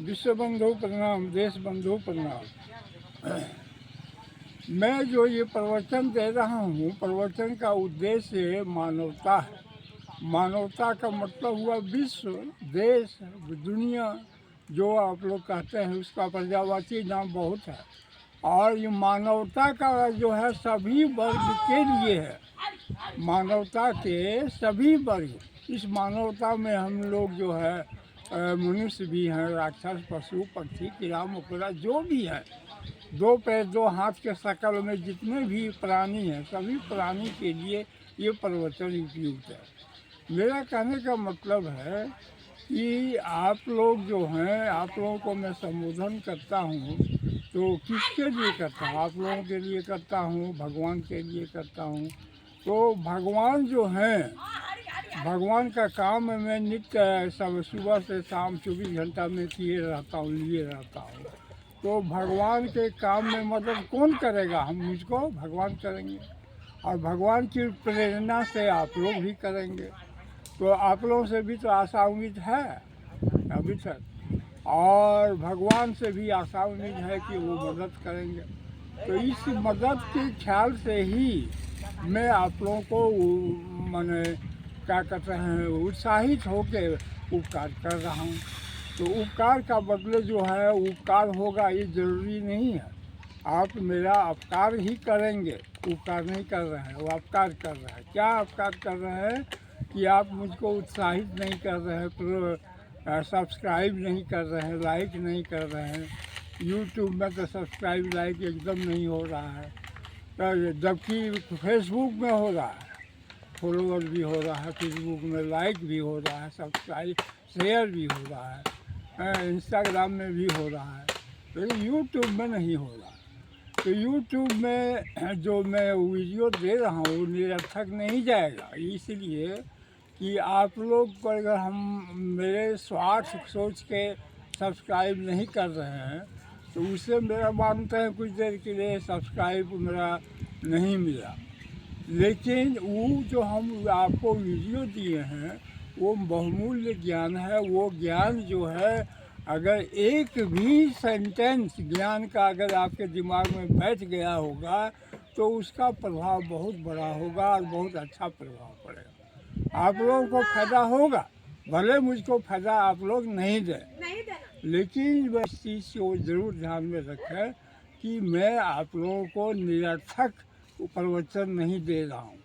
विश्व बंधु प्रणाम, देश बंधु प्रणाम। मैं जो ये प्रवचन दे रहा हूँ, प्रवचन का उद्देश्य मानवता है। मानवता का मतलब हुआ विश्व, देश, दुनिया, जो आप लोग कहते हैं उसका पर्यायवाची नाम बहुत है। और ये मानवता का जो है सभी वर्ग के लिए है। मानवता के सभी वर्ग, इस मानवता में हम लोग जो है मनुष्य भी हैं, राक्षस, पशु, पक्षी, कीड़ा मकोड़ा जो भी है, दो पैर दो हाथ के शकल में जितने भी प्राणी हैं, सभी प्राणी के लिए ये प्रवचन उपयुक्त है। मेरा कहने का मतलब है कि आप लोग जो हैं, आप लोगों को मैं संबोधन करता हूँ तो किसके लिए करता हूँ? आप लोगों के लिए करता हूँ, भगवान के लिए करता हूँ। तो भगवान जो हैं, भगवान का काम मैं नित्य सब सुबह से शाम 24 घंटा में किए रहता हूँ, लिए रहता हूँ। तो भगवान के काम में मदद कौन करेगा? हम मुझको भगवान करेंगे, और भगवान की प्रेरणा से आप लोग भी करेंगे। तो आप लोगों से भी तो आशा उम्मीद है अभी तक, और भगवान से भी आशा उम्मीद है कि वो मदद करेंगे। तो इस मदद के ख्याल से ही मैं आप लोगों को माने क्या कहते हैं, उत्साहित होकर उपकार कर रहा हूँ। तो उपकार का बदले जो है उपकार होगा ये ज़रूरी नहीं है। आप मेरा अपकार ही करेंगे, उपकार नहीं कर रहे हैं, वो अपकार कर रहे हैं। क्या अपकार कर रहे हैं कि आप मुझको उत्साहित नहीं कर रहे हैं, सब्सक्राइब नहीं कर रहे हैं, लाइक नहीं कर रहे हैं। यूट्यूब में तो सब्सक्राइब लाइक एकदम नहीं हो रहा है, जबकि फेसबुक में हो रहा है, फॉलोअर भी हो रहा है, फेसबुक में लाइक भी हो रहा है, सब्सक्राइब शेयर भी हो रहा है, इंस्टाग्राम में भी हो रहा है, लेकिन यूट्यूब में नहीं हो रहा। तो यूट्यूब में जो मैं वीडियो दे रहा हूँ वो निरर्थक नहीं जाएगा, इसलिए कि आप लोग को अगर हम मेरे स्वार्थ सोच के सब्सक्राइब नहीं कर रहे हैं तो उससे मेरा मानते हैं कुछ देर के लिए सब्सक्राइब मेरा नहीं मिला। लेकिन वो जो हम आपको वीडियो दिए हैं वो बहुमूल्य ज्ञान है। वो ज्ञान जो है, अगर एक भी सेंटेंस ज्ञान का अगर आपके दिमाग में बैठ गया होगा तो उसका प्रभाव बहुत बड़ा होगा और बहुत अच्छा प्रभाव पड़ेगा। आप लोगों को फायदा होगा, भले मुझको फायदा आप लोग नहीं दें, लेकिन वह इस चीज़ को ज़रूर ध्यान में रखें कि मैं आप लोगों को निरर्थक प्रवचन नहीं दे रहा हूँ।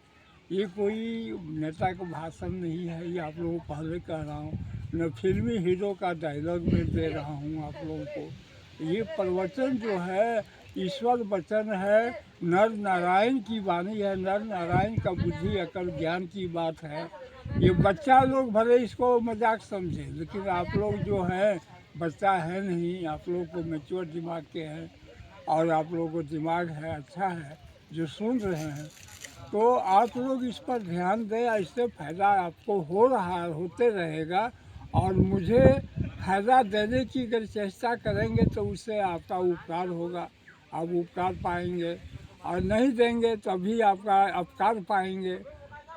ये कोई नेता का भाषण नहीं है, ये आप लोगों को पहले कह रहा हूँ, न फिल्मी हीरो का डायलॉग में दे रहा हूँ आप लोगों को। ये प्रवचन जो है ईश्वर वचन है, नर नारायण की वाणी है, नर नारायण का बुद्धि अकल ज्ञान की बात है। ये बच्चा लोग भले इसको मजाक समझे, लेकिन आप लोग जो है बच्चा है नहीं, आप लोग को मैच्योर दिमाग के हैं, और आप लोगों को दिमाग है, अच्छा है, जो सुन रहे हैं। तो आप लोग इस पर ध्यान दें, इससे फ़ायदा आपको हो रहा है, होते रहेगा, और मुझे फ़ायदा देने की अगर चेष्टा करेंगे तो उससे आपका उपकार होगा, आप उपकार पाएंगे, और नहीं देंगे तभी आपका अपकार पाएंगे।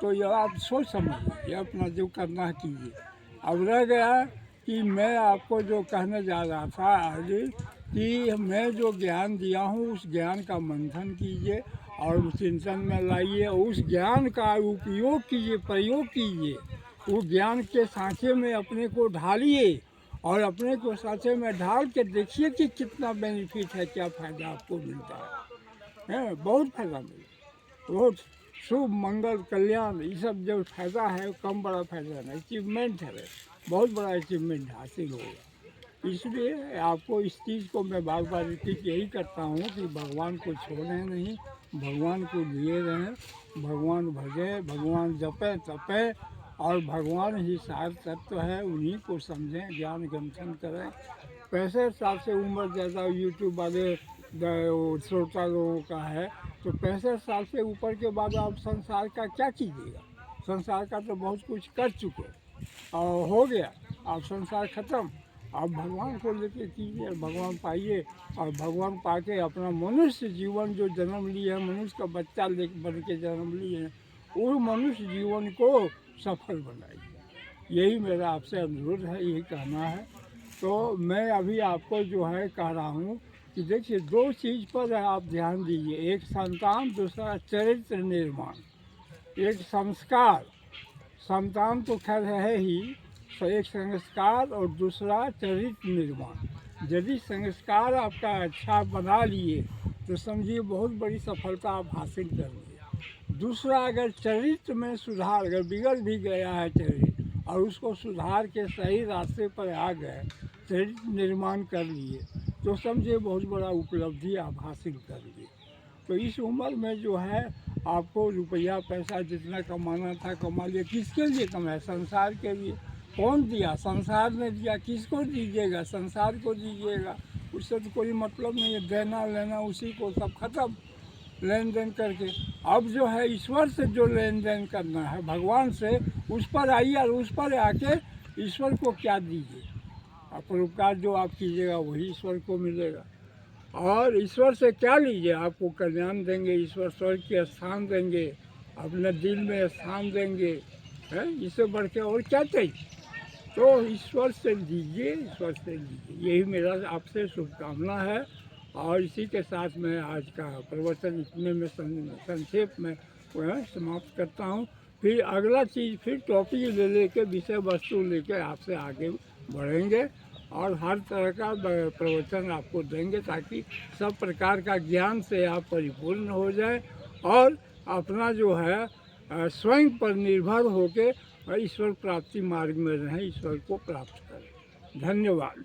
तो यह आप सोच समझिए, अपना जो करना है कीजिए। अब रह गया कि मैं आपको जो कहने जा रहा था आगे, कि मैं जो ज्ञान दिया हूँ उस ज्ञान का मंथन कीजिए और चिंतन में लाइए, उस ज्ञान का उपयोग कीजिए, प्रयोग कीजिए, उस ज्ञान के सांचे में अपने को ढालिए, और अपने को सांचे में ढाल के देखिए कि कितना बेनिफिट है, क्या फ़ायदा आपको मिलता है। बहुत फ़ायदा मिलता, बहुत शुभ मंगल कल्याण, ये सब जो फ़ायदा है कम बड़ा फ़ायदा नहीं, अचीवमेंट है, बहुत बड़ा अचीवमेंट हासिल होगा। इसलिए आपको इस चीज़ को मैं बार बार रिपीट यही करता हूँ कि भगवान को छोड़ें नहीं, भगवान को लिए रहें, भगवान भजें, भगवान जपें तपें, और भगवान ही सार तत्व है, उन्हीं को समझें, ज्ञान गंथन करें। 65 साल से उम्र ज़्यादा यूट्यूब वाले श्रोता लोगों का है, तो 65 साल से ऊपर के बाद आप संसार का क्या कीजिएगा? संसार का तो बहुत कुछ कर चुके और हो गया, अब संसार ख़त्म। आप भगवान को लेके कीजिए, भगवान पाइए, और भगवान पाके अपना मनुष्य जीवन जो जन्म लिए हैं, मनुष्य का बच्चा ले बन के जन्म लिए हैं, उस मनुष्य जीवन को सफल बनाइए। यही मेरा आपसे अनुरोध है, यही कहना है। तो मैं अभी आपको जो है कह रहा हूँ कि देखिए, दो चीज़ पर आप ध्यान दीजिए, एक संतान, दूसरा चरित्र निर्माण, एक संस्कार। संतान तो खैर है ही, तो एक संस्कार और दूसरा चरित्र निर्माण। यदि संस्कार आपका अच्छा बना लिए तो समझिए बहुत बड़ी सफलता आप हासिल कर लिए। दूसरा, अगर चरित्र में सुधार, अगर बिगड़ भी गया है चरित्र और उसको सुधार के सही रास्ते पर आ गए, चरित्र निर्माण कर लिए, तो समझिए बहुत बड़ा उपलब्धि आप हासिल कर लिए। तो इस उम्र में जो है आपको रुपया पैसा जितना कमाना था कमा लिया। किसके लिए कमाए? संसार के लिए। कौन दिया? संसार ने दिया। किसको दीजिएगा? संसार को दीजिएगा। उससे तो कोई मतलब नहीं है, देना लेना उसी को, सब खत्म लेन देन करके। अब जो है ईश्वर से जो लेन देन करना है, भगवान से, उस पर आइए और उस पर आके ईश्वर को क्या दीजिए। परोपकार जो आप कीजिएगा वही ईश्वर को मिलेगा। और ईश्वर से क्या लीजिए? आपको कल्याण देंगे, ईश्वर स्वर्ग के स्थान देंगे, अपने दिल में स्थान देंगे, है? इससे बढ़ के और क्या चाहिए? तो ईश्वर से लीजिए, ईश्वर से लीजिए। यही मेरा आपसे शुभकामना है। और इसी के साथ मैं आज का प्रवचन इतने में संक्षेप में समाप्त करता हूँ। फिर अगला चीज़, फिर टॉपिक लेके, विषय वस्तु लेके आपसे आगे बढ़ेंगे और हर तरह का प्रवचन आपको देंगे, ताकि सब प्रकार का ज्ञान से आप परिपूर्ण हो जाए और अपना जो है स्वयं पर निर्भर होकर ईश्वर प्राप्ति मार्ग में रहें, ईश्वर को प्राप्त करें। धन्यवाद।